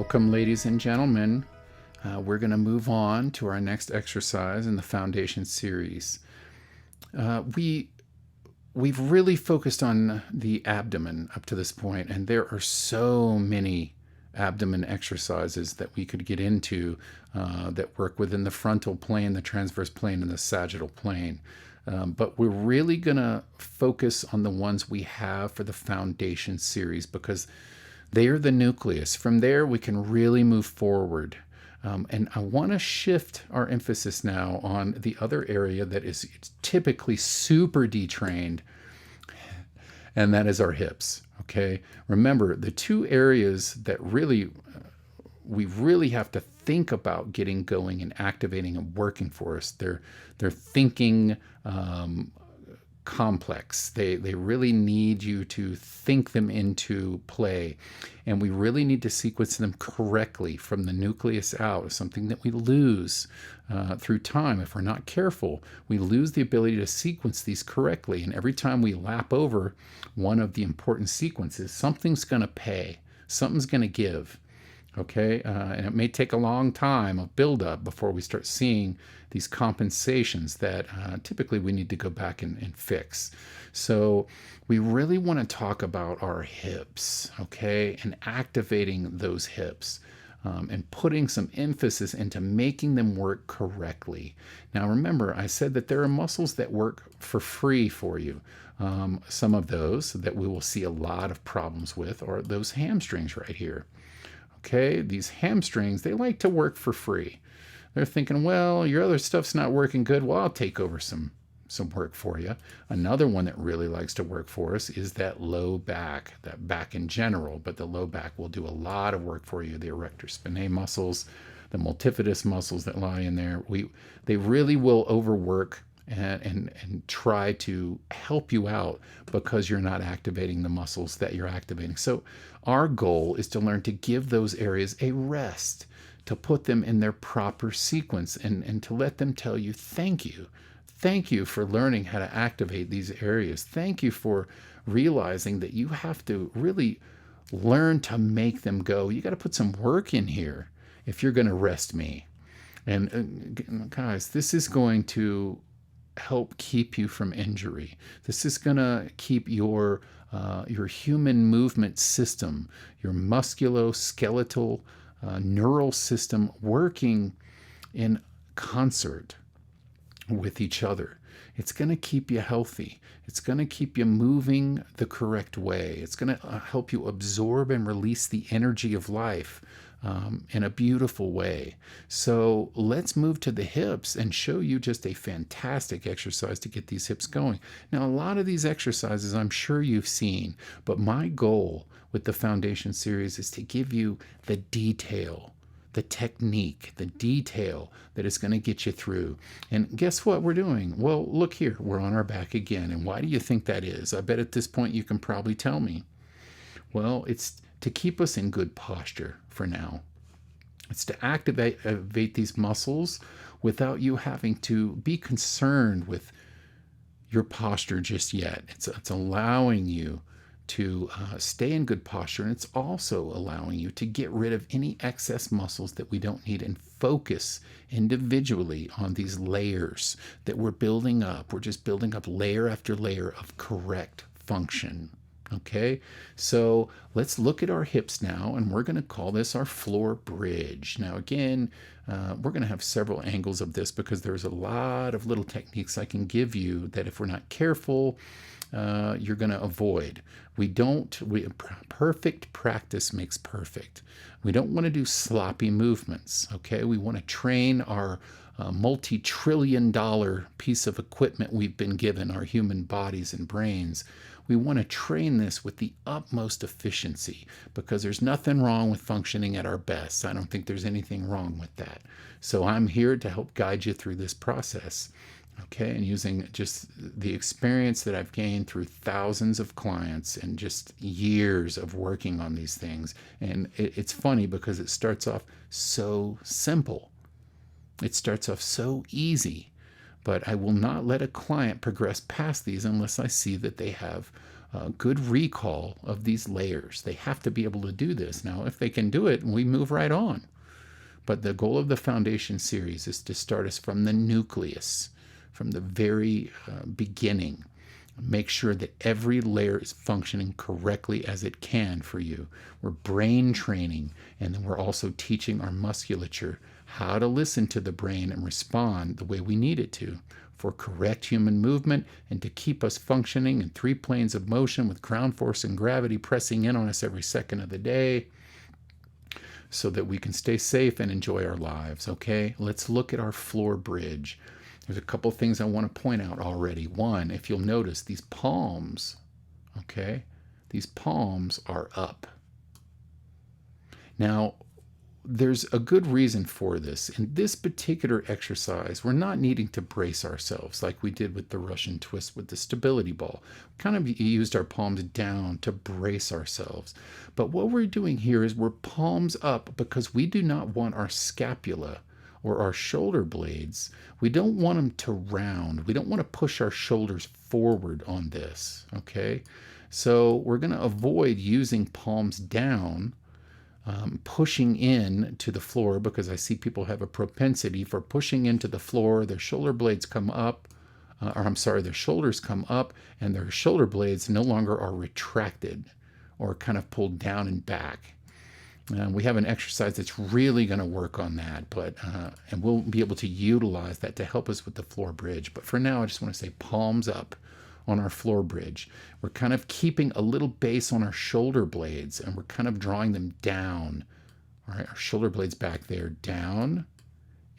Welcome, ladies and gentlemen. We're going to move on to our next exercise in the foundation series. We've really focused on the abdomen up to this point, and there are so many abdomen exercises that we could get into that work within the frontal plane, the transverse plane, and the sagittal plane. But we're really going to focus on the ones we have for the foundation series because they are the nucleus. From there, we can really move forward. And I want to shift our emphasis now on the other area that is typically super detrained, and that is our hips. Okay, remember the two areas that we really have to think about getting going and activating and working for us. They're thinking complex. They really need you to think them into play, and we really need to sequence them correctly from the nucleus out. Something that we lose through time. If we're not careful, we lose the ability to sequence these correctly, and every time we lap over one of the important sequences, something's going to pay, something's going to give. Okay, and it may take a long time of buildup before we start seeing these compensations that typically we need to go back and fix. So we really want to talk about our hips, okay, and activating those hips and putting some emphasis into making them work correctly. Now remember, I said that there are muscles that work for free for you. Some of those that we will see a lot of problems with are those hamstrings right here. Okay, these hamstrings, they like to work for free. They're thinking, well, your other stuff's not working good. Well, I'll take over some work for you. Another one that really likes to work for us is that low back, that back in general, but the low back will do a lot of work for you. The erector spinae muscles, the multifidus muscles that lie in there, they really will overwork and try to help you out because you're not activating the muscles that you're activating. So our goal is to learn to give those areas a rest, to put them in their proper sequence, and to let them tell you, thank you. Thank you for learning how to activate these areas. Thank you for realizing that you have to really learn to make them go. You got to put some work in here if you're going to rest me. And guys, this is going to help keep you from injury. This is going to keep your human movement system, your musculoskeletal neural system working in concert with each other. It's going to keep you healthy. It's going to keep you moving the correct way. It's going to help you absorb and release the energy of life in a beautiful way. So let's move to the hips and show you just a fantastic exercise to get these hips going. Now, a lot of these exercises I'm sure you've seen, but my goal with the Foundation series is to give you the detail, the technique, the detail that is going to get you through. And guess what we're doing? Well, look here, we're on our back again. And why do you think that is? I bet at this point you can probably tell me. Well, it's to keep us in good posture for now. It's to activate these muscles without you having to be concerned with your posture just yet. It's allowing you to stay in good posture, and it's also allowing you to get rid of any excess muscles that we don't need and focus individually on these layers that we're building up. We're just building up layer after layer of correct function. Okay, so let's look at our hips now, and we're going to call this our floor bridge. Now, again, we're going to have several angles of this because there's a lot of little techniques I can give you that if we're not careful, you're going to avoid. Perfect practice makes perfect. We don't want to do sloppy movements, okay? We want to train our multi-trillion-dollar piece of equipment we've been given, our human bodies and brains. We want to train this with the utmost efficiency because there's nothing wrong with functioning at our best. I don't think there's anything wrong with that. So I'm here to help guide you through this process, okay? And using just the experience that I've gained through thousands of clients and just years of working on these things. And it's funny because it starts off so simple. It starts off so easy. But I will not let a client progress past these unless I see that they have good recall of these layers. They have to be able to do this. Now, if they can do it, we move right on. But the goal of the foundation series is to start us from the nucleus, from the very beginning. Make sure that every layer is functioning correctly as it can for you. We're brain training, and then we're also teaching our musculature how to listen to the brain and respond the way we need it to for correct human movement and to keep us functioning in 3 planes of motion with ground force and gravity pressing in on us every second of the day so that we can stay safe and enjoy our lives, okay? Let's look at our floor bridge. There's a couple things I want to point out already. One, if you'll notice, these palms, okay? These palms are up. Now, there's a good reason for this. In this particular exercise, we're not needing to brace ourselves like we did with the Russian twist with the stability ball. We kind of used our palms down to brace ourselves. But what we're doing here is we're palms up because we do not want our scapula or our shoulder blades, we don't want them to round. We don't want to push our shoulders forward on this, okay? So we're going to avoid using palms down, pushing in to the floor, because I see people have a propensity for pushing into the floor. Their shoulder blades come up, their shoulders come up, and their shoulder blades no longer are retracted or kind of pulled down and back. We have an exercise that's really going to work on that, and we'll be able to utilize that to help us with the floor bridge. But for now, I just want to say palms up on our floor bridge. We're kind of keeping a little base on our shoulder blades, and we're kind of drawing them down. All right, our shoulder blades back there, down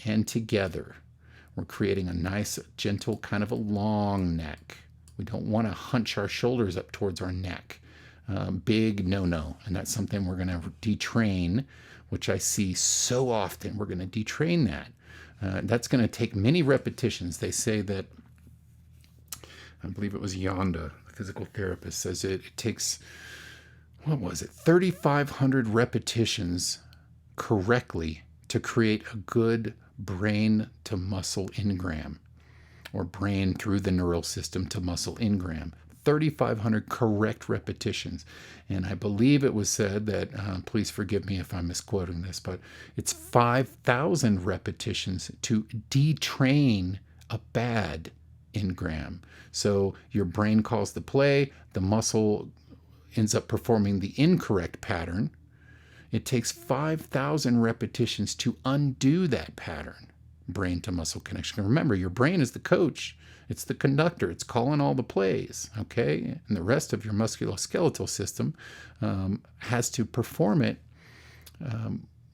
and together. We're creating a nice, gentle, kind of a long neck. We don't want to hunch our shoulders up towards our neck. Big no-no, and that's something we're going to detrain, which I see so often. We're going to detrain that. That's going to take many repetitions. They say that, I believe it was Yonda, the physical therapist, says it takes, 3,500 repetitions correctly to create a good brain to muscle engram, or brain through the neural system to muscle engram. 3,500 correct repetitions. And I believe it was said that, please forgive me if I'm misquoting this, but it's 5,000 repetitions to detrain a bad engram. So your brain calls the play, the muscle ends up performing the incorrect pattern. It takes 5,000 repetitions to undo that pattern, brain to muscle connection. Remember, your brain is the coach. It's the conductor. It's calling all the plays, okay? And the rest of your musculoskeletal system has to perform it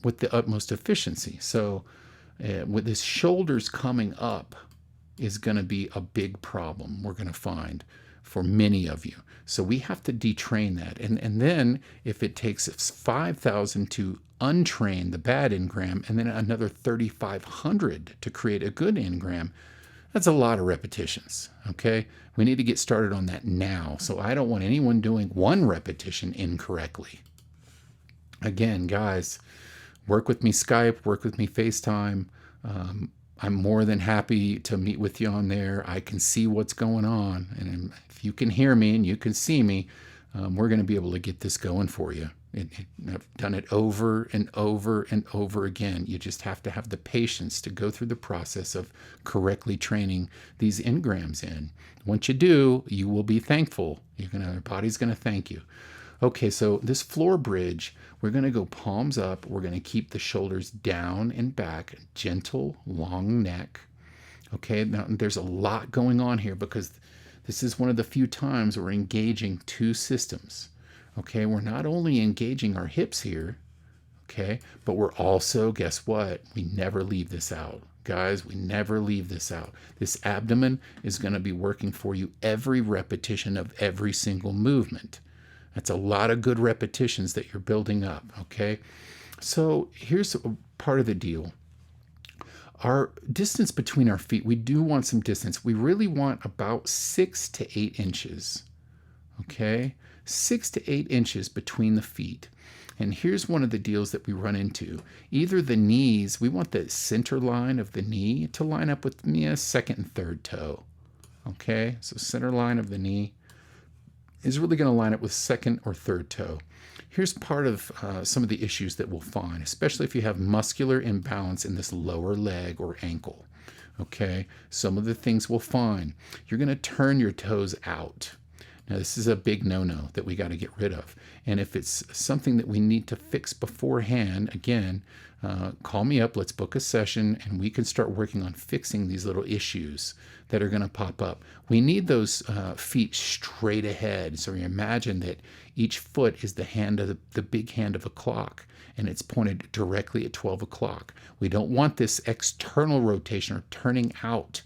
with the utmost efficiency. So with his shoulders coming up is going to be a big problem we're going to find for many of you. So we have to detrain that. And then if it takes 5,000 to untrain the bad engram and then another 3,500 to create a good engram, that's a lot of repetitions, okay? We need to get started on that now. So I don't want anyone doing one repetition incorrectly. Again, guys, work with me Skype, work with me FaceTime. I'm more than happy to meet with you on there. I can see what's going on. And if you can hear me and you can see me, we're going to be able to get this going for you. I've done it over and over and over again. You just have to have the patience to go through the process of correctly training these engrams in. Once you do, you will be thankful. Your body's going to thank you. Okay, so this floor bridge, we're going to go palms up. We're going to keep the shoulders down and back, gentle, long neck. Okay, now there's a lot going on here because this is one of the few times we're engaging two systems. Okay, we're not only engaging our hips here, okay, but we're also, guess what? We never leave this out. Guys, we never leave this out. This abdomen is going to be working for you every repetition of every single movement. That's a lot of good repetitions that you're building up, okay? So here's part of the deal. Our distance between our feet, we do want some distance. We really want about 6 to 8 inches, okay? 6 to 8 inches between the feet. And here's one of the deals that we run into. Either the knees, we want the center line of the knee to line up with a second and third toe. Okay, so center line of the knee is really going to line up with second or third toe. Here's part of some of the issues that we'll find, especially if you have muscular imbalance in this lower leg or ankle. Okay, some of the things we'll find. You're going to turn your toes out. Now, this is a big no-no that we got to get rid of. And if it's something that we need to fix beforehand, again, call me up, let's book a session, and we can start working on fixing these little issues that are going to pop up. We need those feet straight ahead. So you imagine that each foot is the hand of the big hand of a clock, and it's pointed directly at 12 o'clock. We don't want this external rotation or turning out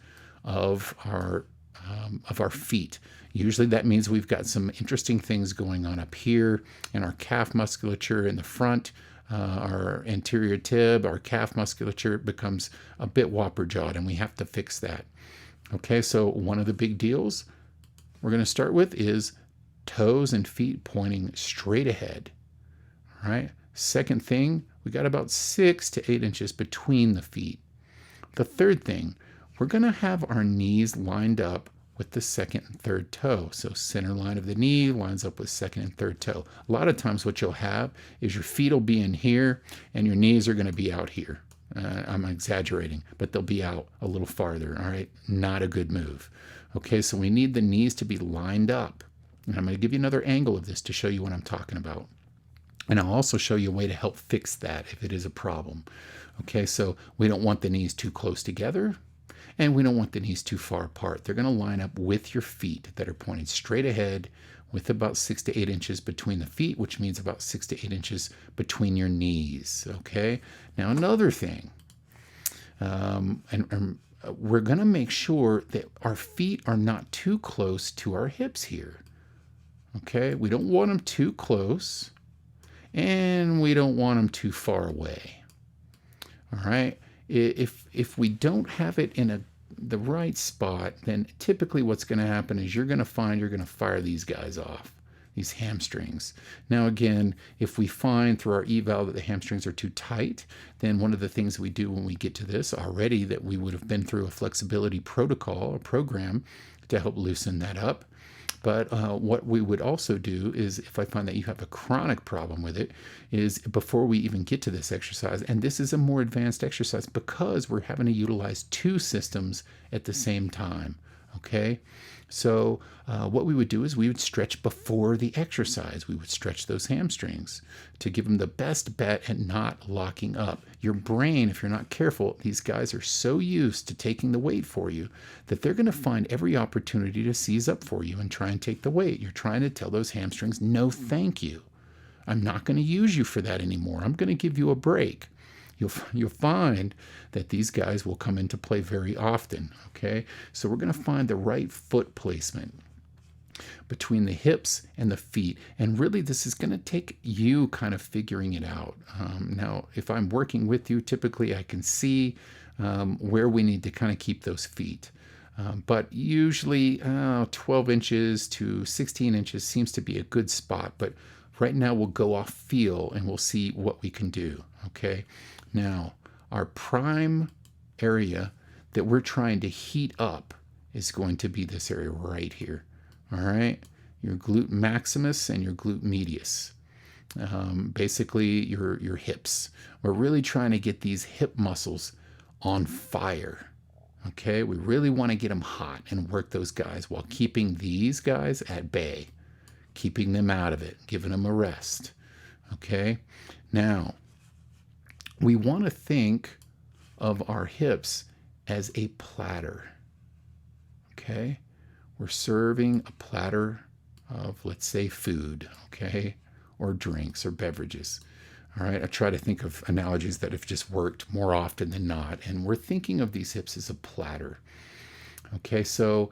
of our feet. Usually that means we've got some interesting things going on up here in our calf musculature in the front, our anterior tib, our calf musculature becomes a bit whopper-jawed, and we have to fix that. Okay, so one of the big deals we're going to start with is toes and feet pointing straight ahead. All right. Second thing, we got about 6 to 8 inches between the feet. The third thing, we're going to have our knees lined up with the second and third toe. So center line of the knee lines up with second and third toe. A lot of times what you'll have is your feet will be in here and your knees are going to be out here. I'm exaggerating, but they'll be out a little farther. All right, not a good move. Okay, so we need the knees to be lined up. And I'm going to give you another angle of this to show you what I'm talking about. And I'll also show you a way to help fix that if it is a problem. Okay, so we don't want the knees too close together, and we don't want the knees too far apart. They're going to line up with your feet that are pointed straight ahead with about 6 to 8 inches between the feet, which means about 6 to 8 inches between your knees. Okay, now another thing, we're going to make sure that our feet are not too close to our hips here. Okay, we don't want them too close, and we don't want them too far away. All right, if we don't have it in the right spot, then typically what's going to happen is you're going to fire these guys off, these hamstrings. Now again, if we find through our eval that the hamstrings are too tight, then one of the things we do when we get to this already, that we would have been through a flexibility protocol, a program to help loosen that up. But what we would also do is, if I find that you have a chronic problem with it, is before we even get to this exercise, and this is a more advanced exercise because we're having to utilize two systems at the same time, okay? So what we would do is we would stretch before the exercise. We would stretch those hamstrings to give them the best bet at not locking up. Your brain, if you're not careful, these guys are so used to taking the weight for you that they're going to find every opportunity to seize up for you and try and take the weight. You're trying to tell those hamstrings, no thank you. I'm not going to use you for that anymore. I'm going to give you a break. You'll find that these guys will come into play very often, okay? So we're going to find the right foot placement between the hips and the feet. And really, this is going to take you kind of figuring it out. Now, if I'm working with you, typically I can see where we need to kind of keep those feet. But usually 12 inches to 16 inches seems to be a good spot. But right now we'll go off feel and we'll see what we can do, okay? Now, our prime area that we're trying to heat up is going to be this area right here, all right? Your glute maximus and your glute medius, basically your hips. We're really trying to get these hip muscles on fire, okay? We really want to get them hot and work those guys while keeping these guys at bay, keeping them out of it, giving them a rest, okay? Now, we want to think of our hips as a platter, okay? We're serving a platter of, let's say, food, okay? Or drinks or beverages, all right? I try to think of analogies that have just worked more often than not, and we're thinking of these hips as a platter, okay? So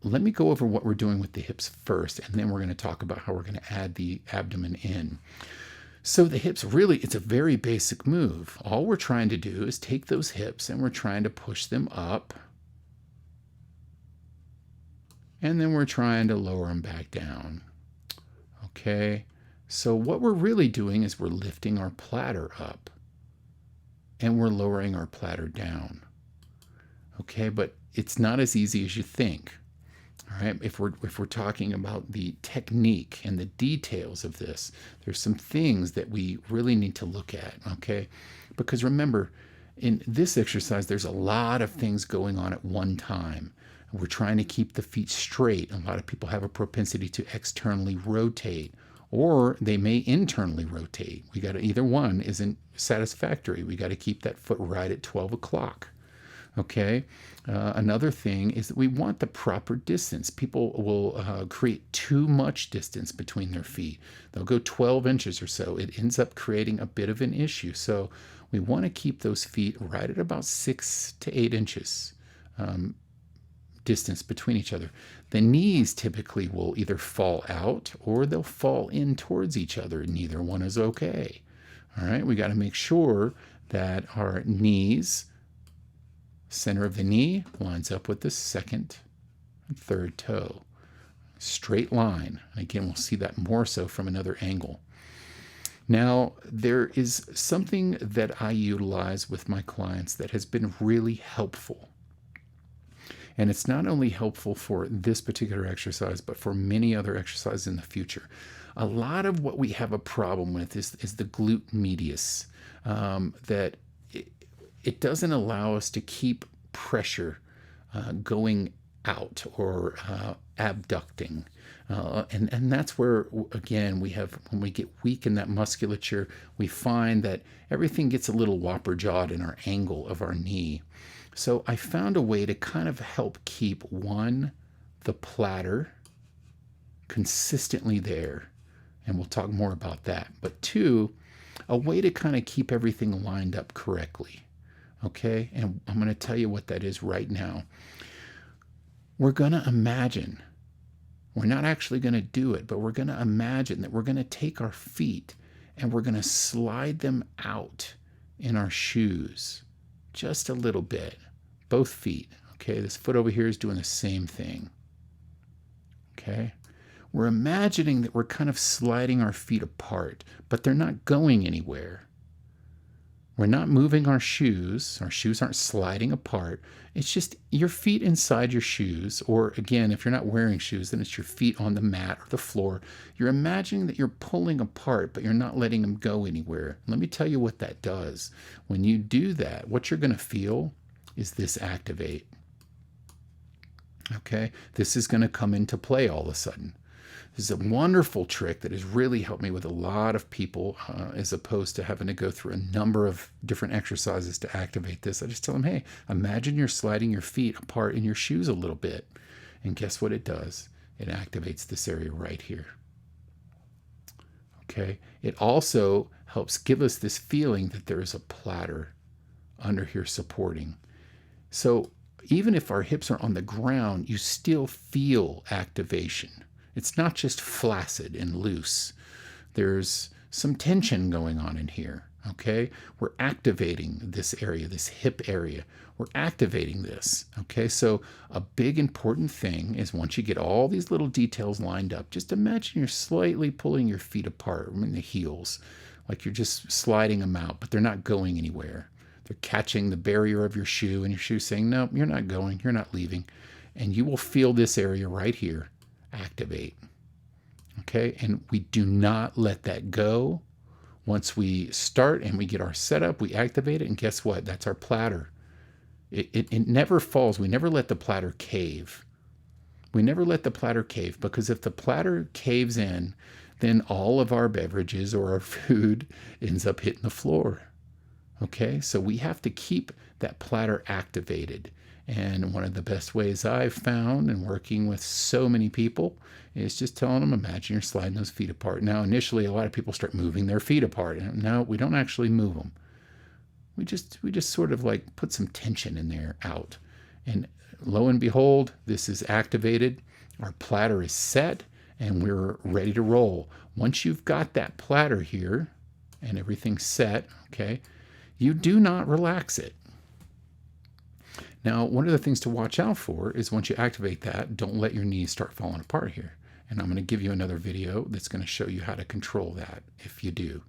let me go over what we're doing with the hips first, and then we're going to talk about how we're going to add the abdomen in. So the hips, really, it's a very basic move. All we're trying to do is take those hips and we're trying to push them up. And then we're trying to lower them back down. Okay. So what we're really doing is we're lifting our platter up and we're lowering our platter down. Okay, but it's not as easy as you think. All right, if we're talking about the technique and the details of this, there's some things that we really need to look at. Okay, because remember, in this exercise, there's a lot of things going on at one time. We're trying to keep the feet straight. A lot of people have a propensity to externally rotate, or they may internally rotate. We got to, either one isn't satisfactory. We got to keep that foot right at 12 o'clock. Okay. Another thing is that we want the proper distance. People will create too much distance between their feet. They'll go 12 inches or so. It ends up creating a bit of an issue. So we want to keep those feet right at about 6 to 8 inches distance between each other. The knees typically will either fall out or they'll fall in towards each other. Neither one is okay. All right. We got to make sure that our knees, center of the knee, lines up with the second and third toe. Straight line. And again, we'll see that more so from another angle. Now, there is something that I utilize with my clients that has been really helpful. And it's not only helpful for this particular exercise, but for many other exercises in the future. A lot of what we have a problem with is the glute medius, that it doesn't allow us to keep pressure going out or abducting. And that's where, again, when we get weak in that musculature, we find that everything gets a little whopper-jawed in our angle of our knee. So I found a way to kind of help keep, one, the platter consistently there, and we'll talk more about that, but two, a way to kind of keep everything lined up correctly. Okay, and I'm going to tell you what that is right now. We're going to imagine, we're not actually going to do it, but we're going to imagine that we're going to take our feet and we're going to slide them out in our shoes just a little bit, both feet. Okay, this foot over here is doing the same thing. Okay, we're imagining that we're kind of sliding our feet apart, but they're not going anywhere. We're not moving our shoes aren't sliding apart. It's just your feet inside your shoes, or again, if you're not wearing shoes, then it's your feet on the mat or the floor. You're imagining that you're pulling apart, but you're not letting them go anywhere. Let me tell you what that does. When you do that, what you're going to feel is this activate. Okay, this is going to come into play all of a sudden. This is a wonderful trick that has really helped me with a lot of people, as opposed to having to go through a number of different exercises to activate this. I just tell them, hey, imagine you're sliding your feet apart in your shoes a little bit. And guess what it does? It activates this area right here. Okay. It also helps give us this feeling that there is a platter under here supporting. So even if our hips are on the ground, you still feel activation. It's not just flaccid and loose. There's some tension going on in here, okay? We're activating this area, this hip area. We're activating this, okay? So a big important thing is once you get all these little details lined up, just imagine you're slightly pulling your feet apart in the heels, like you're just sliding them out, but they're not going anywhere. They're catching the barrier of your shoe, and your shoe saying, no, you're not going, you're not leaving. And you will feel this area right here activate. Okay, and we do not let that go. Once we start and we get our setup, we activate it, and guess what? That's our platter. It never falls. We never let the platter cave. We never let the platter cave, because if the platter caves in, then all of our beverages or our food ends up hitting the floor. Okay, so we have to keep that platter activated. And one of the best ways I've found in working with so many people is just telling them, imagine you're sliding those feet apart. Now, initially, a lot of people start moving their feet apart. And no, we don't actually move them. We just sort of like put some tension in there out. And lo and behold, this is activated. Our platter is set and we're ready to roll. Once you've got that platter here and everything's set, okay, you do not relax it. Now, one of the things to watch out for is once you activate that, don't let your knees start falling apart here. And I'm going to give you another video that's going to show you how to control that if you do.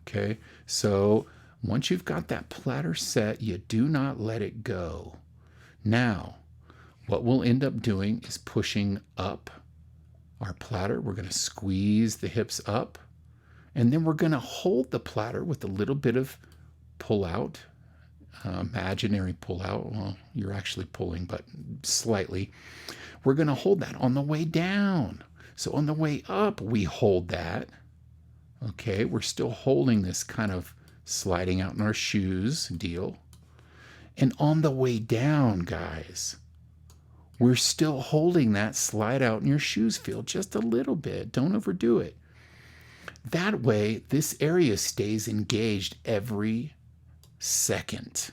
Okay, so once you've got that platter set, you do not let it go. Now, what we'll end up doing is pushing up our platter. We're going to squeeze the hips up, and then we're going to hold the platter with a little bit of pull out, imaginary pull out. Well, you're actually pulling, but slightly. We're going to hold that on the way down. So on the way up, we hold that. Okay, we're still holding this kind of sliding out in our shoes deal. And on the way down, guys, we're still holding that slide out in your shoes feel just a little bit. Don't overdo it. That way, this area stays engaged every second.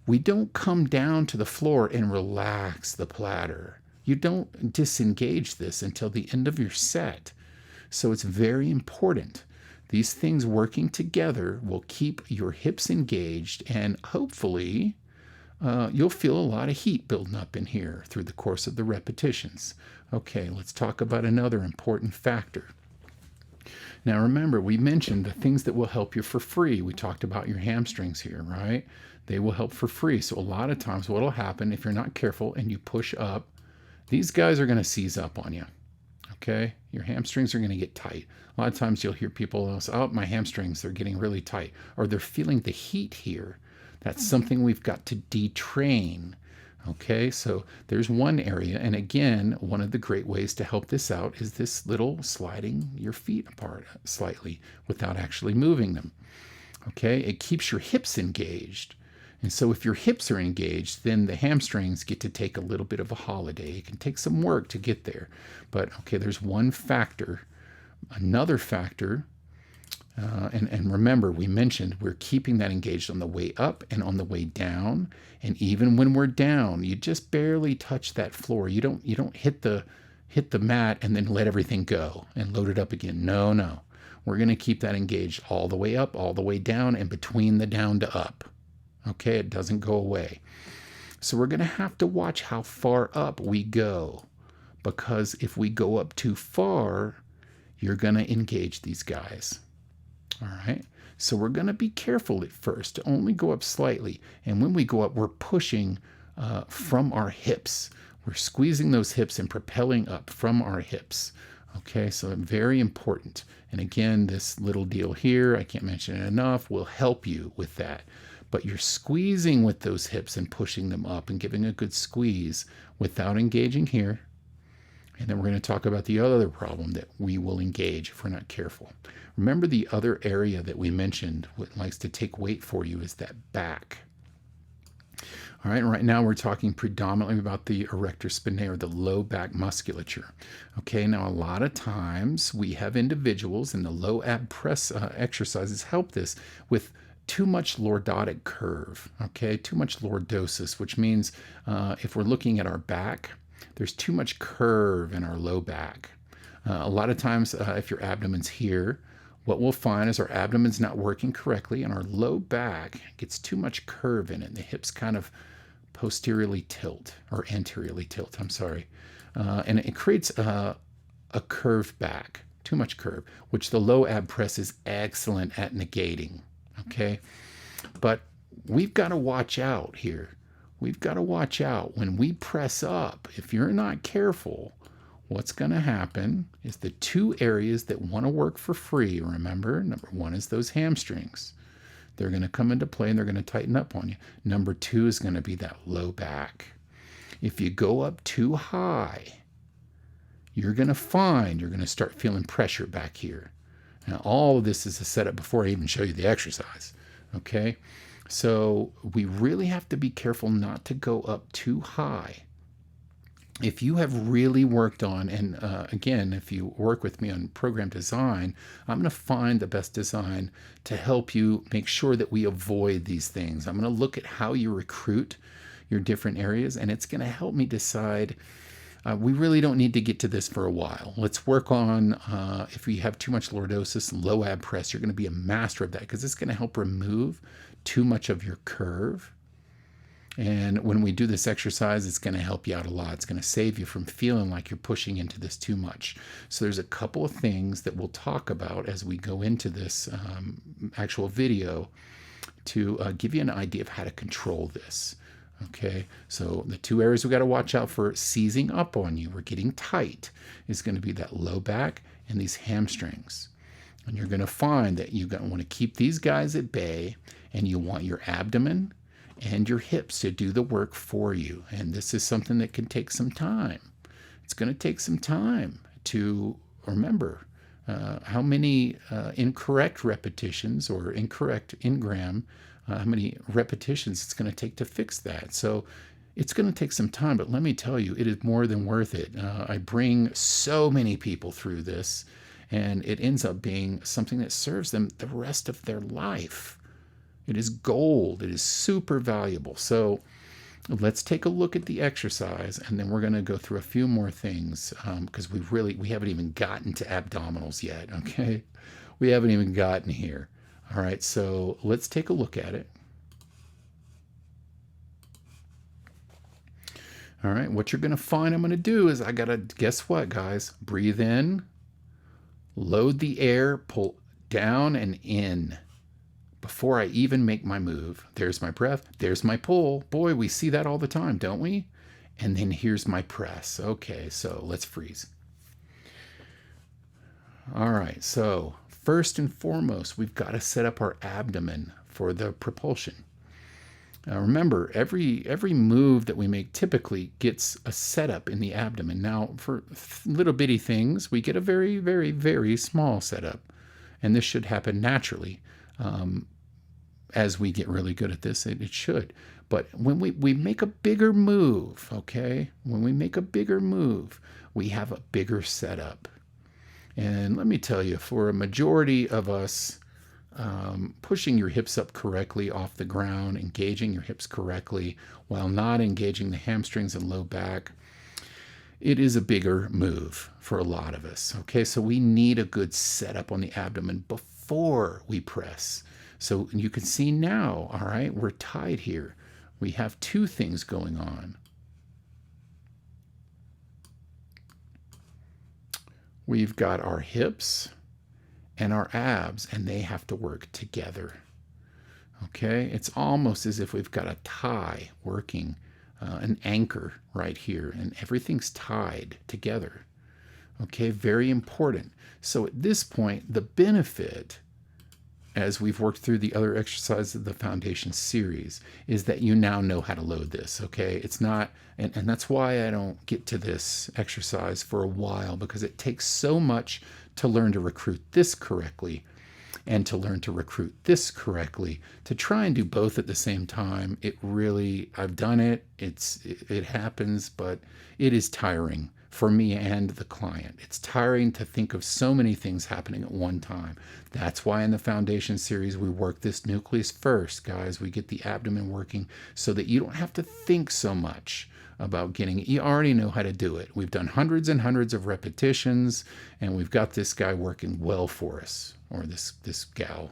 We don't come down to the floor and relax the platter. You don't disengage this until the end of your set. So it's very important. These things working together will keep your hips engaged, and hopefully you'll feel a lot of heat building up in here through the course of the repetitions. Okay, let's talk about another important factor. Now remember, we mentioned the things that will help you for free. We talked about your hamstrings here, right? They will help for free. So a lot of times what will happen if you're not careful and you push up, these guys are going to seize up on you. Okay, your hamstrings are going to get tight. A lot of times you'll hear people say, oh, my hamstrings, they're getting really tight, or they're feeling the heat here. That's something we've got to detrain. Okay, so there's one area, and again, one of the great ways to help this out is this little sliding your feet apart slightly without actually moving them. Okay, it keeps your hips engaged. And so if your hips are engaged, then the hamstrings get to take a little bit of a holiday. It can take some work to get there. But okay, there's one factor. Another factor, and remember, we mentioned we're keeping that engaged on the way up and on the way down. And even when we're down, you just barely touch that floor. You don't hit the mat and then let everything go and load it up again. No. We're going to keep that engaged all the way up, all the way down, and between the down to up. Okay, it doesn't go away. So we're going to have to watch how far up we go, because if we go up too far, you're going to engage these guys. All right, so we're going to be careful at first to only go up slightly. And when we go up, we're pushing from our hips. We're squeezing those hips and propelling up from our hips. Okay, so very important. And again, this little deal here, I can't mention it enough, will help you with that. But you're squeezing with those hips and pushing them up and giving a good squeeze without engaging here. And then we're going to talk about the other problem that we will engage if we're not careful. Remember, the other area that we mentioned what likes to take weight for you is that back. All right, and right now we're talking predominantly about the erector spinae, or the low back musculature. Okay, now a lot of times we have individuals, and the low ab press exercises help this, with too much lordotic curve, okay? Too much lordosis, which means if we're looking at our back, there's too much curve in our low back. A lot of times if your abdomen's here, what we'll find is our abdomen's not working correctly, and our low back gets too much curve in it, and the hips kind of posteriorly tilt, or anteriorly tilt, I'm sorry. And it creates a curved back, too much curve, which the low ab press is excellent at negating. Okay, but we've got to watch out here. We've got to watch out when we press up. If you're not careful, what's going to happen is the two areas that want to work for free, remember, number one is those hamstrings. They're going to come into play and they're going to tighten up on you. Number two is going to be that low back. If you go up too high, you're going to find you're going to start feeling pressure back here. Now, all of this is a setup before I even show you the exercise, okay? So we really have to be careful not to go up too high. If you have really worked on, and again, if you work with me on program design, I'm going to find the best design to help you make sure that we avoid these things. I'm going to look at how you recruit your different areas, and it's going to help me decide we really don't need to get to this for a while. Let's work on if we have too much lordosis and low ab press, you're going to be a master of that, because it's going to help remove too much of your curve. And when we do this exercise, it's going to help you out a lot. It's going to save you from feeling like you're pushing into this too much. So there's a couple of things that we'll talk about as we go into this actual video to give you an idea of how to control this. Okay, so the two areas we got to watch out for seizing up on you, we're getting tight, is going to be that low back and these hamstrings. And you're going to find that you're going to want to keep these guys at bay, and you want your abdomen and your hips to do the work for you. And this is something that can take some time. It's going to take some time to remember how many incorrect repetitions or incorrect ingram, how many repetitions it's going to take to fix that. So it's going to take some time, but let me tell you, it is more than worth it. I bring so many people through this, and it ends up being something that serves them the rest of their life. It is gold. It is super valuable. So let's take a look at the exercise, and then we're going to go through a few more things because we haven't even gotten to abdominals yet. Okay, we haven't even gotten here. All right, so let's take a look at it. All right, what you're going to find I'm going to do is I got to, guess what, guys? Breathe in, load the air, pull down and in. Before I even make my move, there's my breath, there's my pull. Boy, we see that all the time, don't we? And then here's my press. Okay, so let's freeze. All right, so first and foremost, we've got to set up our abdomen for the propulsion. Remember, every move that we make typically gets a setup in the abdomen. Now, for little bitty things, we get a very, very, very small setup. And this should happen naturally. As we get really good at this, it should. But when we make a bigger move, okay, when we make a bigger move, we have a bigger setup. And let me tell you, for a majority of us, pushing your hips up correctly off the ground, engaging your hips correctly while not engaging the hamstrings and low back, it is a bigger move for a lot of us. Okay, so we need a good setup on the abdomen before we press. So you can see now, all right, we're tied here. We have two things going on. We've got our hips and our abs, and they have to work together. Okay, it's almost as if we've got a tie working, an anchor right here, and everything's tied together. Okay, very important. So at this point, the benefit, as we've worked through the other exercises of the foundation series, is that you now know how to load this. Okay, it's not, and that's why I don't get to this exercise for a while, because it takes so much to learn to recruit this correctly and to learn to recruit this correctly. To try and do both at the same time, it really, I've done it, it happens, but it is tiring for me and the client. It's tiring to think of so many things happening at one time. That's why in the foundation series, we work this nucleus first, guys. We get the abdomen working so that you don't have to think so much about getting it. You already know how to do it. We've done hundreds and hundreds of repetitions, and we've got this guy working well for us, or this gal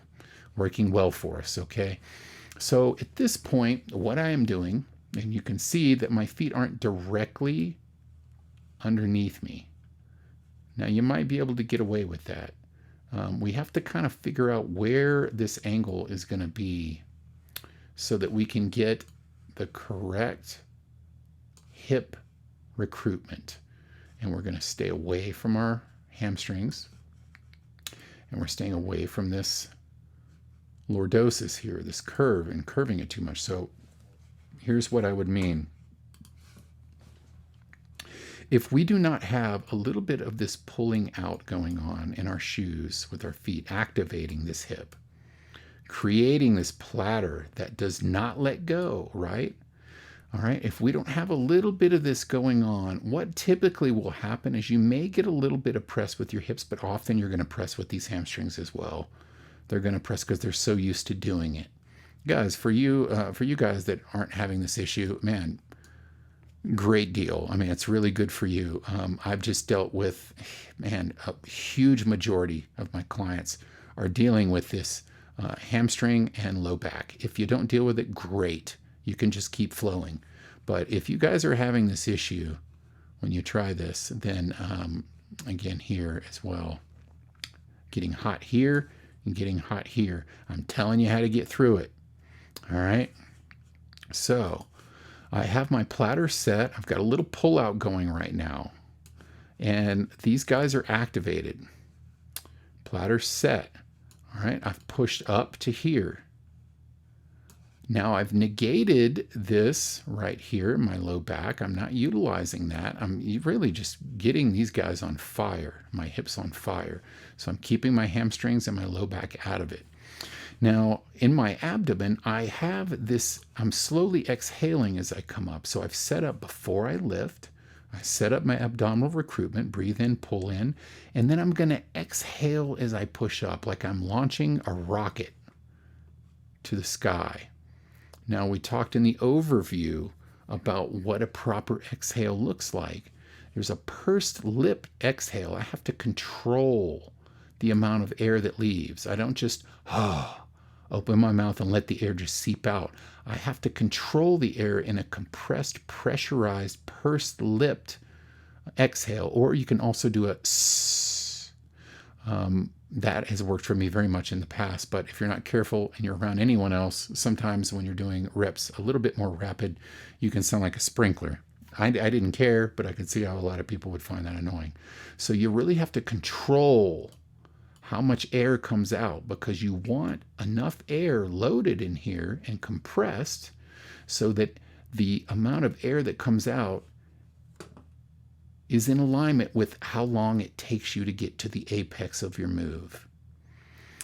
working well for us, okay? So at this point, what I am doing, and you can see that my feet aren't directly underneath me. Now, you might be able to get away with that. We have to kind of figure out where this angle is going to be so that we can get the correct hip recruitment. And we're going to stay away from our hamstrings, and we're staying away from this lordosis here, this curve, and curving it too much. So here's what I would mean. If we do not have a little bit of this pulling out going on in our shoes with our feet, activating this hip, creating this platter that does not let go, right? All right, if we don't have a little bit of this going on, what typically will happen is you may get a little bit of press with your hips, but often you're going to press with these hamstrings as well. They're going to press because they're so used to doing it. Guys, for you guys that aren't having this issue, man, great deal. I mean, it's really good for you. I've just dealt with, man, a huge majority of my clients are dealing with this hamstring and low back. If you don't deal with it, great. You can just keep flowing. But if you guys are having this issue when you try this, then again here as well, getting hot here and getting hot here. I'm telling you how to get through it. All right. So I have my platter set. I've got a little pull out going right now. And these guys are activated. Platter set. All right. I've pushed up to here. Now I've negated this right here in my low back. I'm not utilizing that. I'm really just getting these guys on fire, my hips on fire. So I'm keeping my hamstrings and my low back out of it. Now in my abdomen, I have this, I'm slowly exhaling as I come up. So I've set up before I lift. I set up my abdominal recruitment, breathe in, pull in, and then I'm going to exhale as I push up like I'm launching a rocket to the sky. Now, we talked in the overview about what a proper exhale looks like. There's a pursed lip exhale. I have to control the amount of air that leaves. I don't just open my mouth and let the air just seep out. I have to control the air in a compressed, pressurized, pursed lipped exhale. Or you can also do a sss. That has worked for me very much in the past, but if you're not careful and you're around anyone else, sometimes when you're doing reps a little bit more rapid, you can sound like a sprinkler. I didn't care, but I could see how a lot of people would find that annoying. So you really have to control how much air comes out, because you want enough air loaded in here and compressed so that the amount of air that comes out is in alignment with how long it takes you to get to the apex of your move.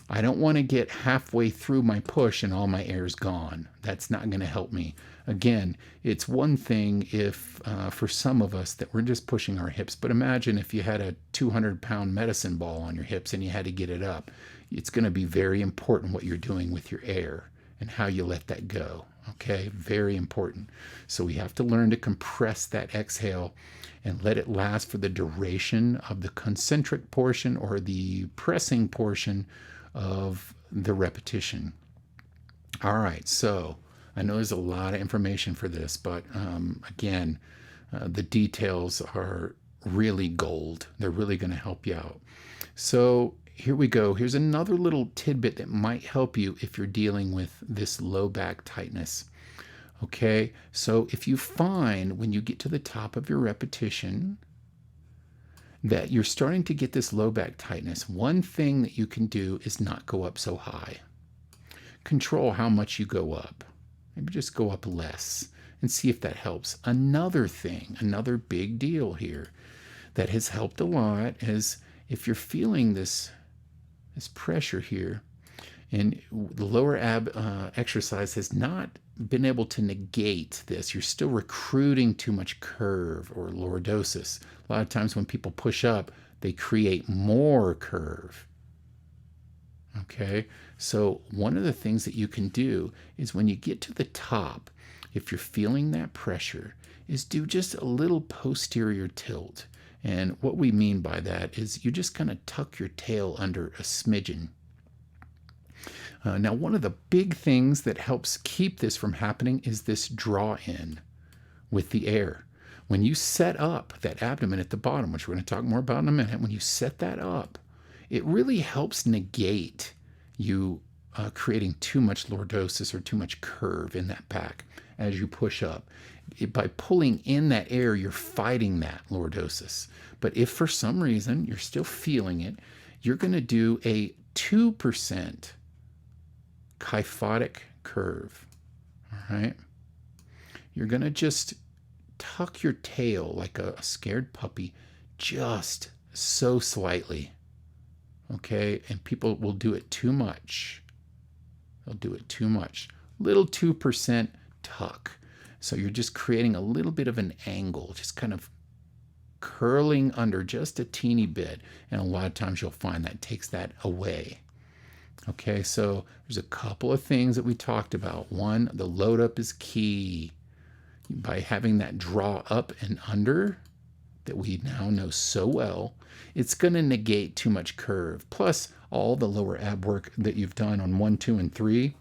I don't want to get halfway through my push and all my air is gone. That's not going to help me. Again, it's one thing if, for some of us, that we're just pushing our hips, but imagine if you had a 200-pound medicine ball on your hips and you had to get it up. It's going to be very important what you're doing with your air and how you let that go. Okay, very important. So we have to learn to compress that exhale and let it last for the duration of the concentric portion or the pressing portion of the repetition. All right, so I know there's a lot of information for this, but again, the details are really gold. They're really going to help you out. So here we go. Here's another little tidbit that might help you if you're dealing with this low back tightness. Okay, so if you find when you get to the top of your repetition that you're starting to get this low back tightness, one thing that you can do is not go up so high. Control how much you go up. Maybe just go up less and see if that helps. Another thing, another big deal here that has helped a lot is if you're feeling this pressure here, and the lower ab exercise has not been able to negate this. You're still recruiting too much curve or lordosis. A lot of times when people push up, they create more curve. Okay, so one of the things that you can do is when you get to the top, if you're feeling that pressure, is do just a little posterior tilt. And what we mean by that is you just kind of tuck your tail under a smidgen. Now, one of the big things that helps keep this from happening is this draw in with the air. When you set up that abdomen at the bottom, which we're going to talk more about in a minute, when you set that up, it really helps negate you creating too much lordosis or too much curve in that back as you push up. By pulling in that air, you're fighting that lordosis. But if for some reason you're still feeling it, you're going to do a 2% kyphotic curve. All right. You're going to just tuck your tail like a scared puppy, just so slightly. Okay. And people will do it too much. They'll do it too much. Little 2% tuck. So you're just creating a little bit of an angle, just kind of curling under just a teeny bit. And a lot of times you'll find that takes that away. Okay, so there's a couple of things that we talked about. One, the load up is key. By having that draw up and under that we now know so well, it's going to negate too much curve. Plus, all the lower ab work that you've done on 1, 2, and 3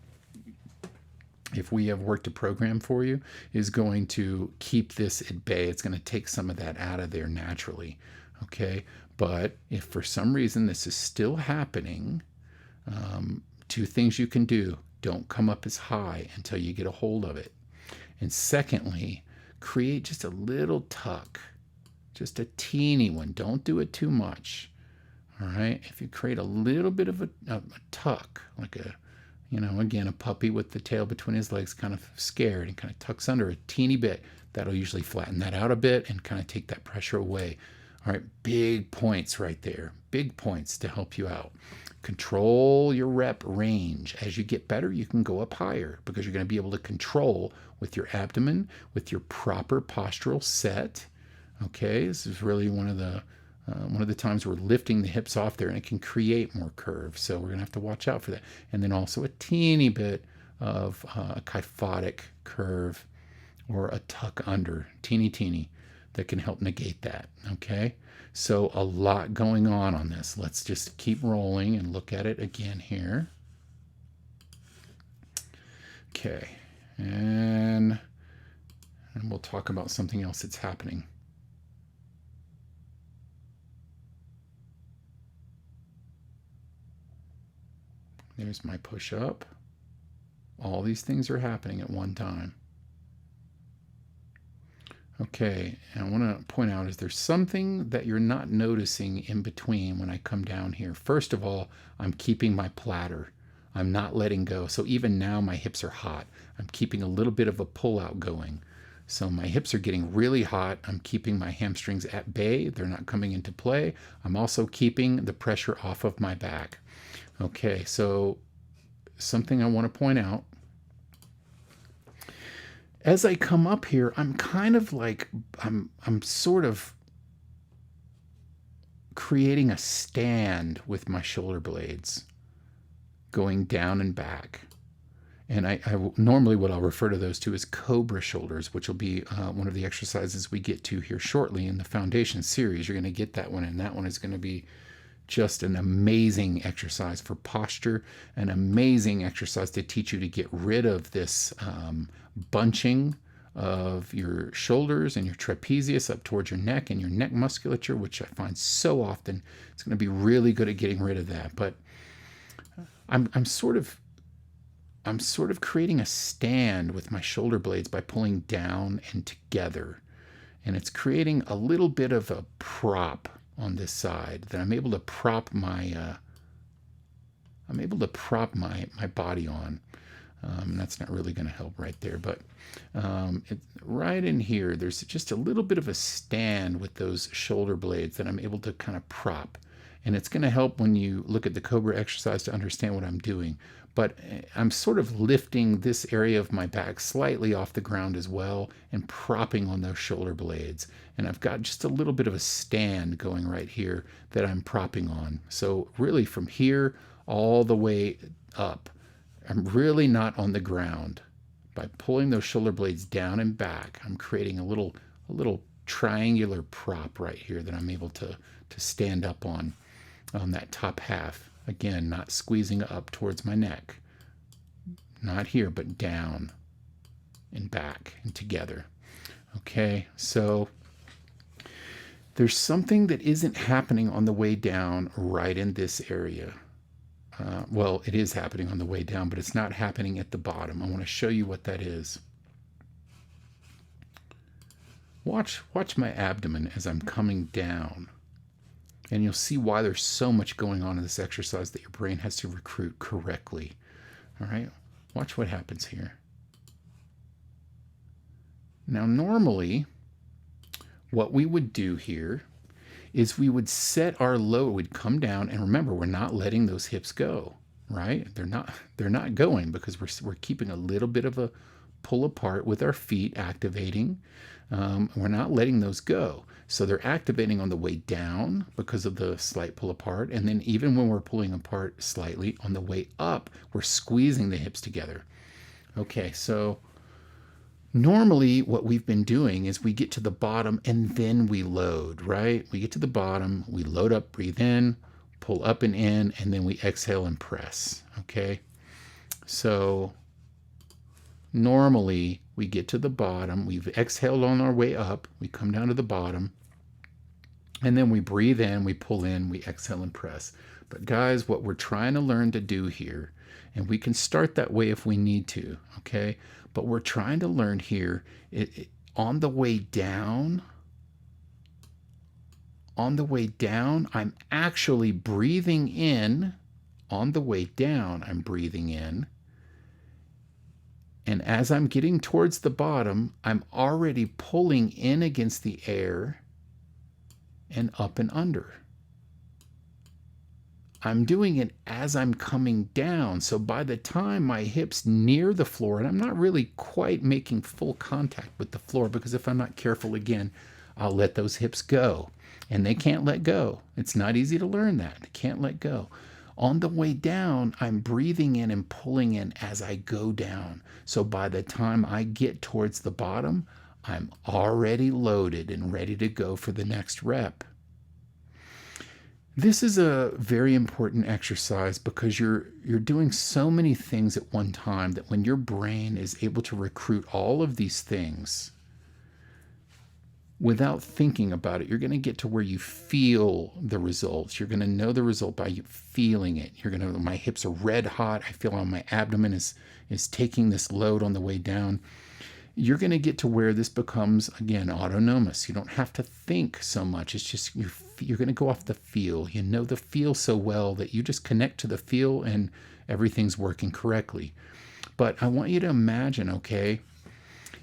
if we have worked a program for you, is going to keep this at bay. It's going to take some of that out of there naturally. Okay. But if for some reason this is still happening, two things you can do: don't come up as high until you get a hold of it. And secondly, create just a little tuck, just a teeny one. Don't do it too much. All right. If you create a little bit of a tuck, like a, again, a puppy with the tail between his legs, kind of scared, and kind of tucks under a teeny bit, that'll usually flatten that out a bit and kind of take that pressure away. All right. Big points right there. Big points to help you out. Control your rep range. As you get better, you can go up higher because you're going to be able to control with your abdomen, with your proper postural set. Okay, this is really one of the times we're lifting the hips off there, and it can create more curve. So we're going to have to watch out for that. And then also a teeny bit of a kyphotic curve or a tuck under, teeny, that can help negate that. Okay, so a lot going on this. Let's just keep rolling and look at it again here. Okay, and we'll talk about something else that's happening. There's my push-up. All these things are happening at one time. Okay, and I want to point out, is there something that you're not noticing in between when I come down here? First of all, I'm keeping my platter. I'm not letting go. So even now my hips are hot. I'm keeping a little bit of a pull-out going. So my hips are getting really hot. I'm keeping my hamstrings at bay. They're not coming into play. I'm also keeping the pressure off of my back. Okay, so something I want to point out. As I come up here, I'm kind of like, I'm sort of creating a stand with my shoulder blades going down and back. And I normally what I'll refer to those two as cobra shoulders, which will be one of the exercises we get to here shortly in the foundation series. You're going to get that one, and that one is going to be just an amazing exercise for posture, an amazing exercise to teach you to get rid of this bunching of your shoulders and your trapezius up towards your neck and your neck musculature, which I find so often. It's going to be really good at getting rid of that. But I'm sort of creating a stand with my shoulder blades by pulling down and together, and it's creating a little bit of a prop on this side that I'm able to prop my body on. That's not really going to help right there, but right in here, there's just a little bit of a stand with those shoulder blades that I'm able to kind of prop. And it's going to help when you look at the Cobra exercise to understand what I'm doing. But I'm sort of lifting this area of my back slightly off the ground as well and propping on those shoulder blades. And I've got just a little bit of a stand going right here that I'm propping on. So really from here all the way up, I'm really not on the ground. By pulling those shoulder blades down and back, I'm creating a little triangular prop right here that I'm able to stand up on that top half. Again, not squeezing up towards my neck. Not here, but down and back and together. Okay, so there's something that isn't happening on the way down right in this area. Well, it is happening on the way down, but it's not happening at the bottom. I want to show you what that is. Watch my abdomen as I'm coming down. And you'll see why there's so much going on in this exercise that your brain has to recruit correctly. All right, watch what happens here. Now, normally, what we would do here is we would set our load, we'd come down, and remember, we're not letting those hips go, right? They're not going because we're keeping a little bit of a pull apart with our feet activating. We're not letting those go. So they're activating on the way down because of the slight pull apart. And then even when we're pulling apart slightly on the way up, we're squeezing the hips together. Okay, so normally what we've been doing is we get to the bottom and then we load, right? We get to the bottom, we load up, breathe in, pull up and in, and then we exhale and press, okay? So normally we get to the bottom, we've exhaled on our way up, we come down to the bottom, and then we breathe in, we pull in, we exhale and press. But guys, what we're trying to learn to do here, and we can start that way if we need to, okay? But we're trying to learn here, on the way down, I'm actually breathing in. On the way down, I'm breathing in. And as I'm getting towards the bottom, I'm already pulling in against the air and up and under. I'm doing it as I'm coming down. So by the time my hips near the floor, and I'm not really quite making full contact with the floor, because if I'm not careful again, I'll let those hips go. And they can't let go. It's not easy to learn that. They can't let go. On the way down, I'm breathing in and pulling in as I go down. So by the time I get towards the bottom, I'm already loaded and ready to go for the next rep. This is a very important exercise because you're doing so many things at one time that when your brain is able to recruit all of these things without thinking about it, you're going to get to where you feel the results. You're going to know the result by you feeling it. You're going to, my hips are red hot. I feel on my abdomen is taking this load on the way down. You're going to get to where this becomes, again, autonomous. You don't have to think so much. It's just you're going to go off the feel. You know the feel so well that you just connect to the feel and everything's working correctly. But I want you to imagine, okay,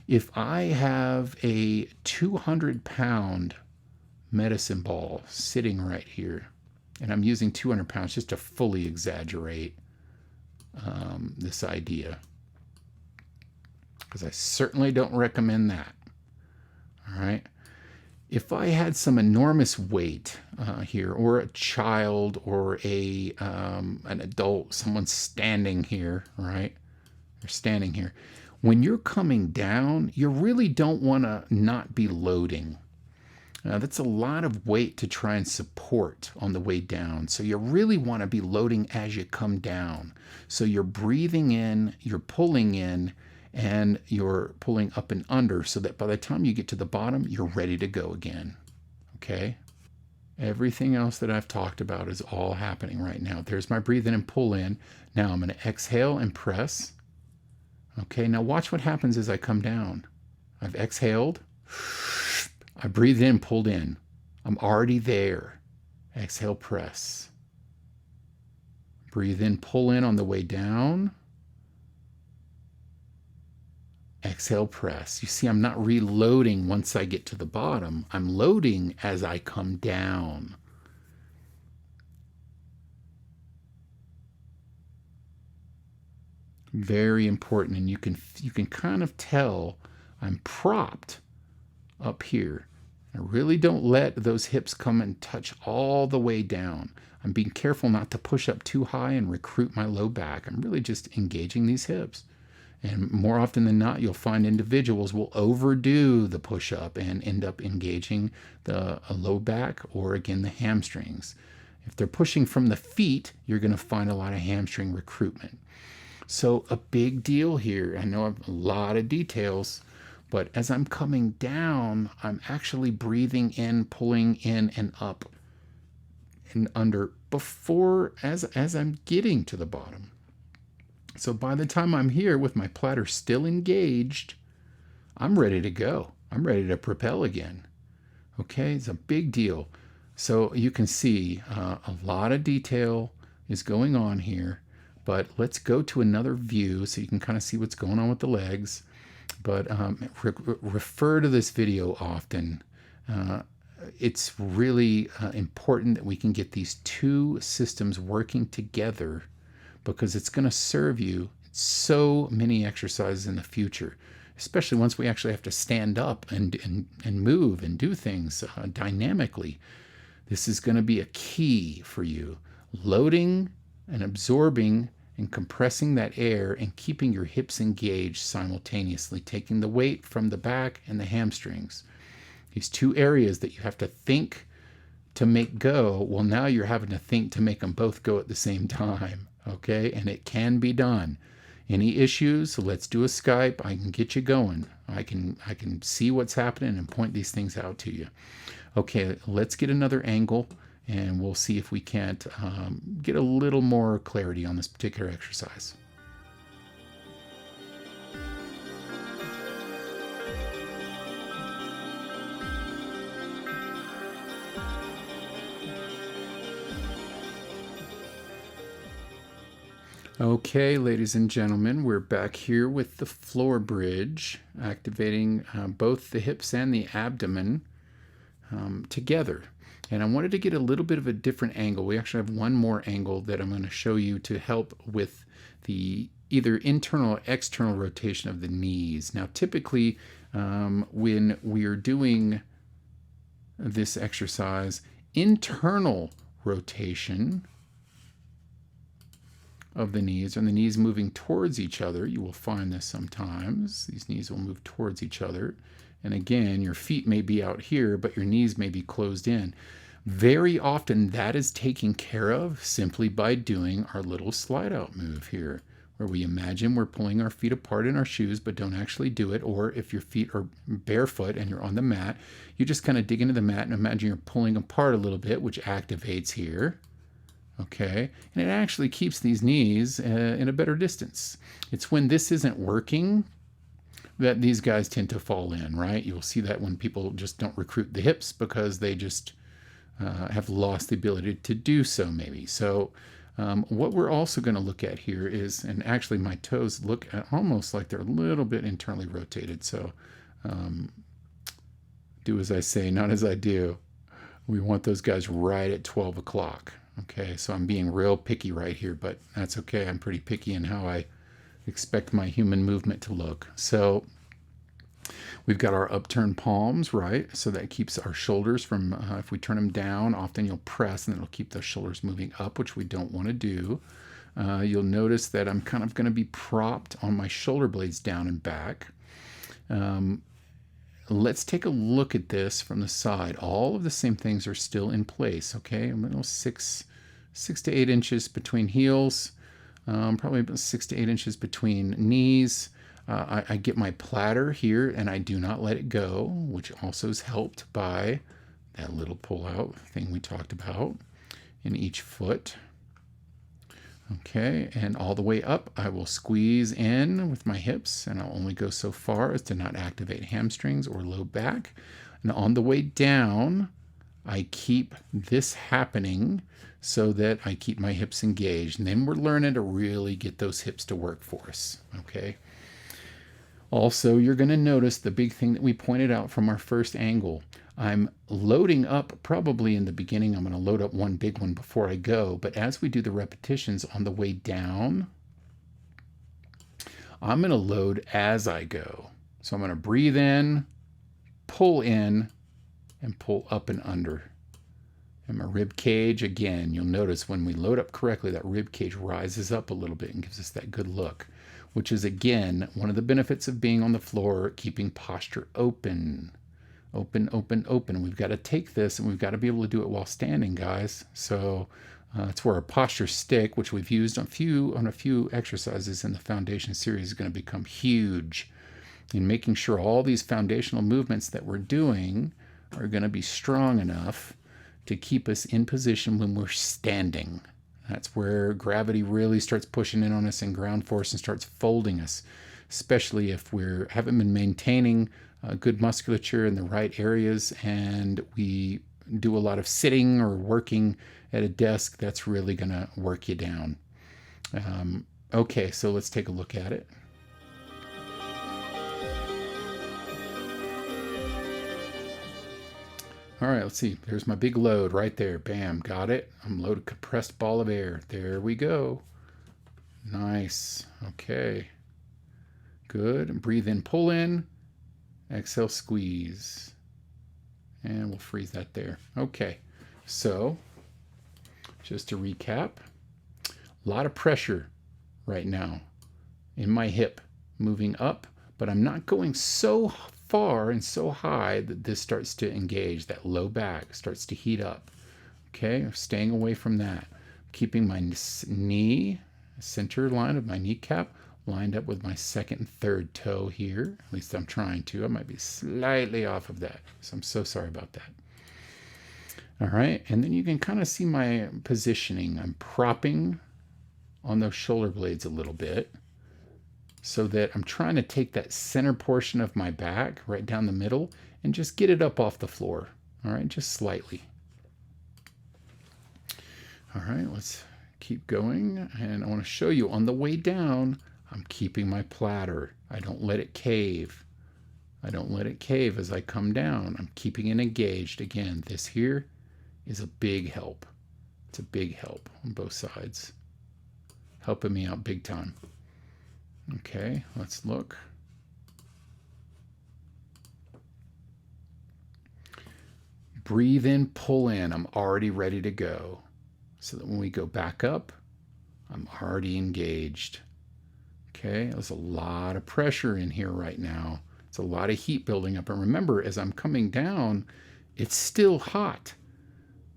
if I have a 200-pound medicine ball sitting right here, and I'm using 200 pounds just to fully exaggerate this idea, because I certainly don't recommend that. All right. If I had some enormous weight here, or a child, or an adult, someone standing here, right? They're standing here. When you're coming down, you really don't want to not be loading. That's a lot of weight to try and support on the way down. So you really want to be loading as you come down. So you're breathing in, you're pulling in, and you're pulling up and under so that by the time you get to the bottom, you're ready to go again. Okay? Everything else that I've talked about is all happening right now. There's my breathe in and pull in. Now I'm going to exhale and press. Okay, now watch what happens as I come down. I've exhaled. I breathed in, pulled in. I'm already there. Exhale, press. Breathe in, pull in on the way down. Exhale, press. You see, I'm not reloading once I get to the bottom. I'm loading as I come down. Very important, and you can kind of tell I'm propped up here. I really don't let those hips come and touch all the way down. I'm being careful not to push up too high and recruit my low back. I'm really just engaging these hips. And more often than not, you'll find individuals will overdo the push-up and end up engaging the low back or, again, the hamstrings. If they're pushing from the feet, you're going to find a lot of hamstring recruitment. So a big deal here. I know I have a lot of details, but as I'm coming down, I'm actually breathing in, pulling in and up and under before as I'm getting to the bottom. So by the time I'm here with my platter still engaged, I'm ready to go. I'm ready to propel again. Okay, it's a big deal. So you can see a lot of detail is going on here. But let's go to another view so you can kind of see what's going on with the legs. But refer to this video often. It's really important that we can get these two systems working together because it's going to serve you so many exercises in the future, especially once we actually have to stand up and move and do things dynamically. This is going to be a key for you. Loading and absorbing and compressing that air and keeping your hips engaged simultaneously, taking the weight from the back and the hamstrings. These two areas that you have to think to make go, well, now you're having to think to make them both go at the same time, okay? And it can be done. Any issues, let's do a Skype. I can get you going. I can see what's happening and point these things out to you. Okay, let's get another angle and we'll see if we can't get a little more clarity on this particular exercise. Okay, ladies and gentlemen, we're back here with the floor bridge, activating both the hips and the abdomen together. And I wanted to get a little bit of a different angle. We actually have one more angle that I'm going to show you to help with the either internal or external rotation of the knees. Now, typically, when we are doing this exercise, internal rotation of the knees, and the knees moving towards each other. You will find this sometimes. These knees will move towards each other. And again, your feet may be out here, but your knees may be closed in. Very often that is taken care of simply by doing our little slide out move here, where we imagine we're pulling our feet apart in our shoes, but don't actually do it. Or if your feet are barefoot and you're on the mat, you just kind of dig into the mat and imagine you're pulling apart a little bit, which activates here. Okay, and it actually keeps these knees in a better distance. It's when this isn't working that these guys tend to fall in, right? You'll see that when people just don't recruit the hips because they just have lost the ability to do so maybe. So what we're also going to look at here is, and actually my toes look almost like they're a little bit internally rotated. So do as I say, not as I do. We want those guys right at 12 o'clock. Okay, so I'm being real picky right here, but that's okay. I'm pretty picky in how I expect my human movement to look. So we've got our upturned palms, right? So that keeps our shoulders from, if we turn them down, often you'll press and it'll keep those shoulders moving up, which we don't want to do. You'll notice that I'm kind of going to be propped on my shoulder blades down and back. Let's take a look at this from the side. All of the same things are still in place, okay? I'm about 6 to 8 inches between heels, probably about 6 to 8 inches between knees. I get my platter here and I do not let it go, which also is helped by that little pull-out thing we talked about in each foot. Okay, and all the way up, I will squeeze in with my hips, and I'll only go so far as to not activate hamstrings or low back. And on the way down, I keep this happening so that I keep my hips engaged. And then we're learning to really get those hips to work for us, okay? Also, you're going to notice the big thing that we pointed out from our first angle. I'm loading up, probably in the beginning, I'm going to load up one big one before I go, but as we do the repetitions on the way down, I'm going to load as I go. So I'm going to breathe in, and pull up and under. And my rib cage, again, you'll notice when we load up correctly, that rib cage rises up a little bit and gives us that good look, which is, again, one of the benefits of being on the floor, keeping posture open. Open, open, open. We've got to take this and we've got to be able to do it while standing, guys. So it's where our posture stick, which we've used on a few exercises in the foundation series, is going to become huge in making sure all these foundational movements that we're doing are going to be strong enough to keep us in position when we're standing. That's where gravity really starts pushing in on us and ground force and starts folding us, especially if we haven't been maintaining good musculature in the right areas and we do a lot of sitting or working at a desk. That's really going to work you down. Okay, so let's take a look at it. All right, let's see. There's my big load right there. Bam, got it. I'm loaded compressed ball of air. There we go. Nice. Okay. Good. Breathe in, pull in. Exhale, squeeze. And we'll freeze that there. Okay. So, just to recap, a lot of pressure right now in my hip moving up, but I'm not going so far and so high that this starts to engage. That low back starts to heat up. Okay, staying away from that. Keeping my knee, center line of my kneecap, lined up with my second and third toe here. At least I'm trying to. I might be slightly off of that, so I'm so sorry about that. All right, and then you can kind of see my positioning. I'm propping on those shoulder blades a little bit so that I'm trying to take that center portion of my back right down the middle and just get it up off the floor. All right, just slightly. All right, let's keep going. And I want to show you on the way down, I'm keeping my platter. I don't let it cave. I don't let it cave as I come down. I'm keeping it engaged. Again, this here is a big help. It's a big help on both sides. Helping me out big time. Okay, let's look. Breathe in, pull in. I'm already ready to go. So that when we go back up, I'm already engaged. Okay, there's a lot of pressure in here right now. It's a lot of heat building up. And remember, as I'm coming down, it's still hot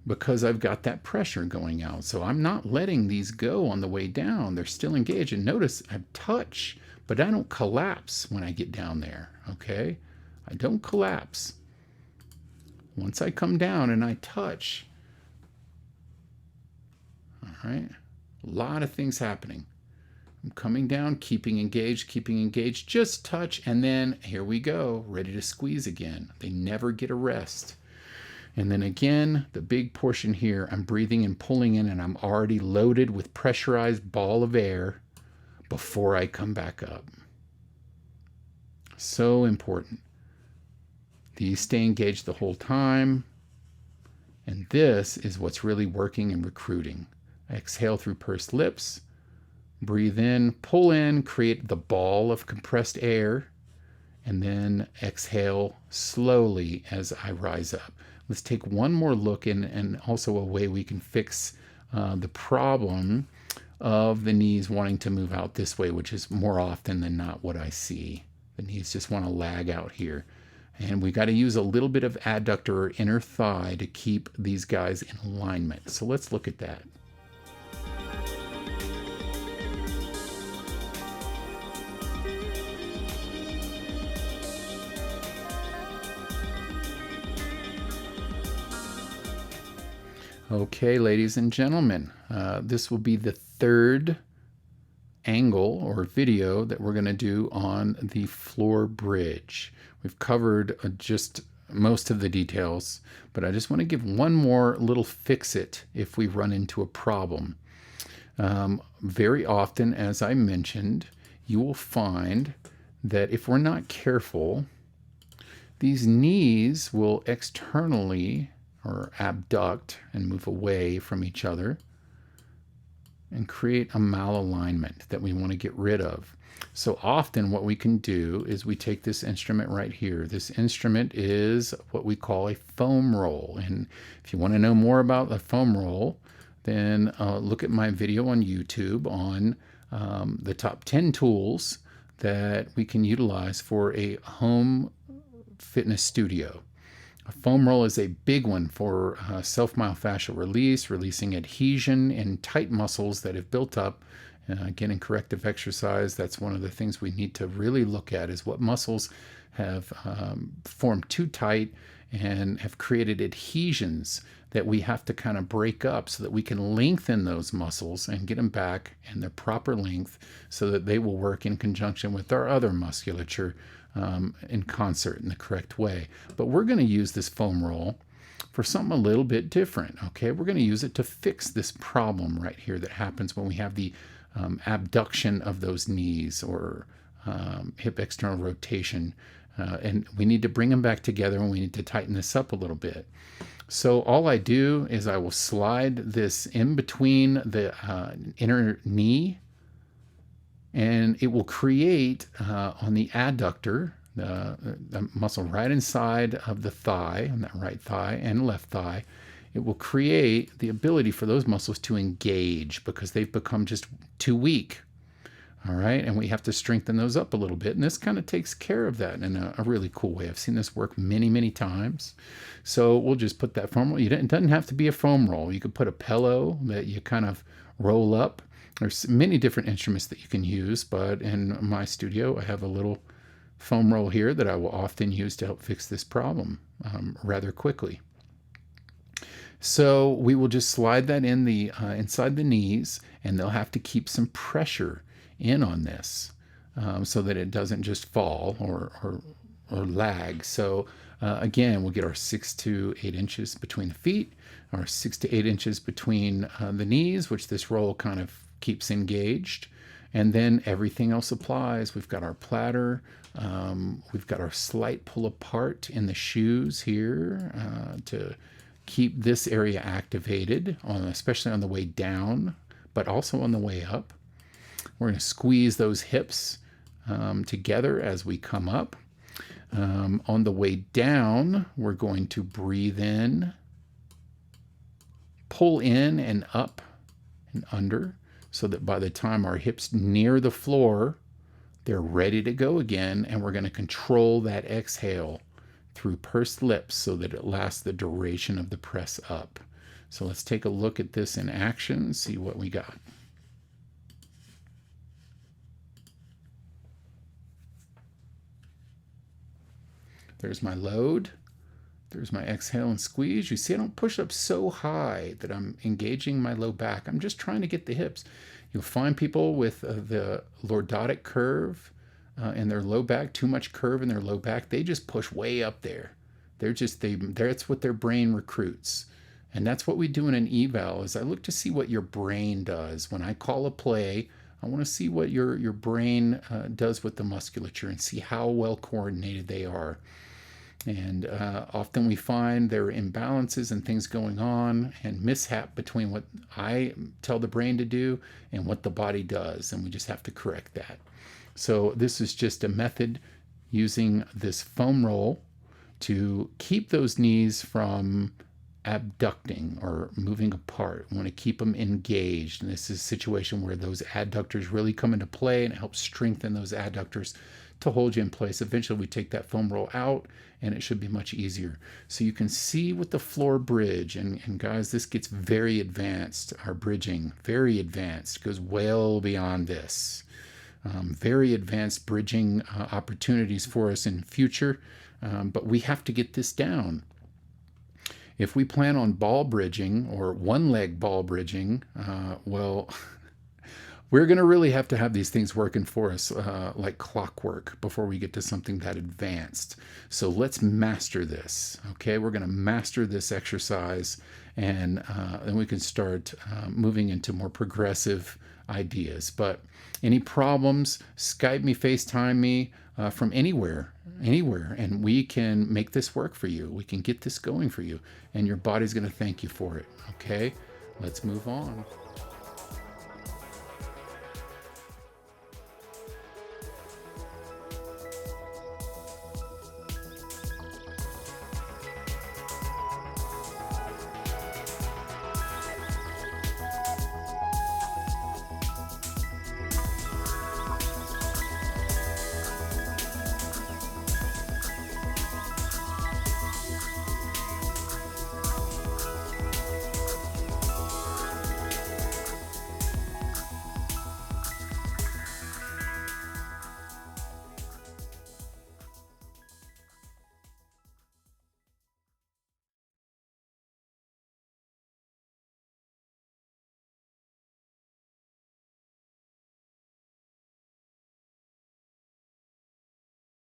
because I've got that pressure going out. So I'm not letting these go on the way down. They're still engaged. And notice I touch, but I don't collapse when I get down there, okay? I don't collapse. Once I come down and I touch, all right, a lot of things happening. I'm coming down, keeping engaged, just touch, and then here we go, ready to squeeze again. They never get a rest. And then again, the big portion here, I'm breathing and pulling in, and I'm already loaded with pressurized ball of air before I come back up. So important. These stay engaged the whole time. And this is what's really working and recruiting. Exhale through pursed lips. Breathe in, pull in, create the ball of compressed air. And then exhale slowly as I rise up. Let's take one more look and also a way we can fix the problem of the knees wanting to move out this way, which is more often than not what I see. The knees just want to lag out here. And we got to use a little bit of adductor or inner thigh to keep these guys in alignment. So let's look at that. Okay, ladies and gentlemen, this will be the third angle or video that we're going to do on the floor bridge. We've covered just most of the details, but I just want to give one more little fix-it if we run into a problem. Very often, as I mentioned, you will find that if we're not careful, these knees will externally or abduct and move away from each other and create a malalignment that we want to get rid of. So often what we can do is we take this instrument right here. This instrument is what we call a foam roll. And if you want to know more about a foam roll, then look at my video on YouTube on the top 10 tools that we can utilize for a home fitness studio. A foam roll is a big one for self-myofascial release, releasing adhesion in tight muscles that have built up. Again, in corrective exercise, that's one of the things we need to really look at is what muscles have formed too tight and have created adhesions that we have to kind of break up so that we can lengthen those muscles and get them back in their proper length so that they will work in conjunction with our other musculature in concert in the correct way. But we're going to use this foam roll for something a little bit different, okay? We're going to use it to fix this problem right here that happens when we have the abduction of those knees or hip external rotation. And we need to bring them back together and we need to tighten this up a little bit. So all I do is I will slide this in between the inner knee, and it will create on the adductor, the muscle right inside of the thigh, on that right thigh and left thigh, it will create the ability for those muscles to engage because they've become just too weak. All right, and we have to strengthen those up a little bit, and this kind of takes care of that in a really cool way. I've seen this work many, many times. So we'll just put that foam roll. It doesn't have to be a foam roll. You could put a pillow that you kind of roll up There's many different instruments that you can use, but in my studio, I have a little foam roll here that I will often use to help fix this problem rather quickly. So we will just slide that in the inside the knees, and they'll have to keep some pressure in on this so that it doesn't just fall or lag. So again, we'll get our 6 to 8 inches between the feet, our 6 to 8 inches between the knees, which this roll kind of keeps engaged. And then everything else applies. We've got our platter. We've got our slight pull apart in the shoes here to keep this area activated, especially on the way down, but also on the way up. We're going to squeeze those hips together as we come up. On the way down, we're going to breathe in, pull in and up and under, so that by the time our hips near the floor, they're ready to go again, and we're going to control that exhale through pursed lips so that it lasts the duration of the press up. So let's take a look at this in action and see what we got. There's my load. There's my exhale and squeeze. You see, I don't push up so high that I'm engaging my low back. I'm just trying to get the hips. You'll find people with the lordotic curve in their low back, too much curve in their low back. They just push way up there. That's what their brain recruits. And that's what we do in an eval is I look to see what your brain does. When I call a play, I want to see what your brain does with the musculature and see how well coordinated they are. And often we find there are imbalances and things going on and mishap between what I tell the brain to do and what the body does. And we just have to correct that. So this is just a method using this foam roll to keep those knees from abducting or moving apart. We want to keep them engaged. And this is a situation where those adductors really come into play, and it helps strengthen those adductors to hold you in place. Eventually we take that foam roll out and it should be much easier. So you can see with the floor bridge, and guys, this gets very advanced. Our bridging, very advanced, goes well beyond this. Very advanced bridging opportunities for us in future, but we have to get this down. If we plan on ball bridging or one leg ball bridging, well, we're going to really have to have these things working for us like clockwork before we get to something that advanced. So let's master this, okay? We're going to master this exercise, and then we can start moving into more progressive ideas. But any problems, Skype me, FaceTime me from anywhere, and we can make this work for you. We can get this going for you, and your body's going to thank you for it, okay? Let's move on.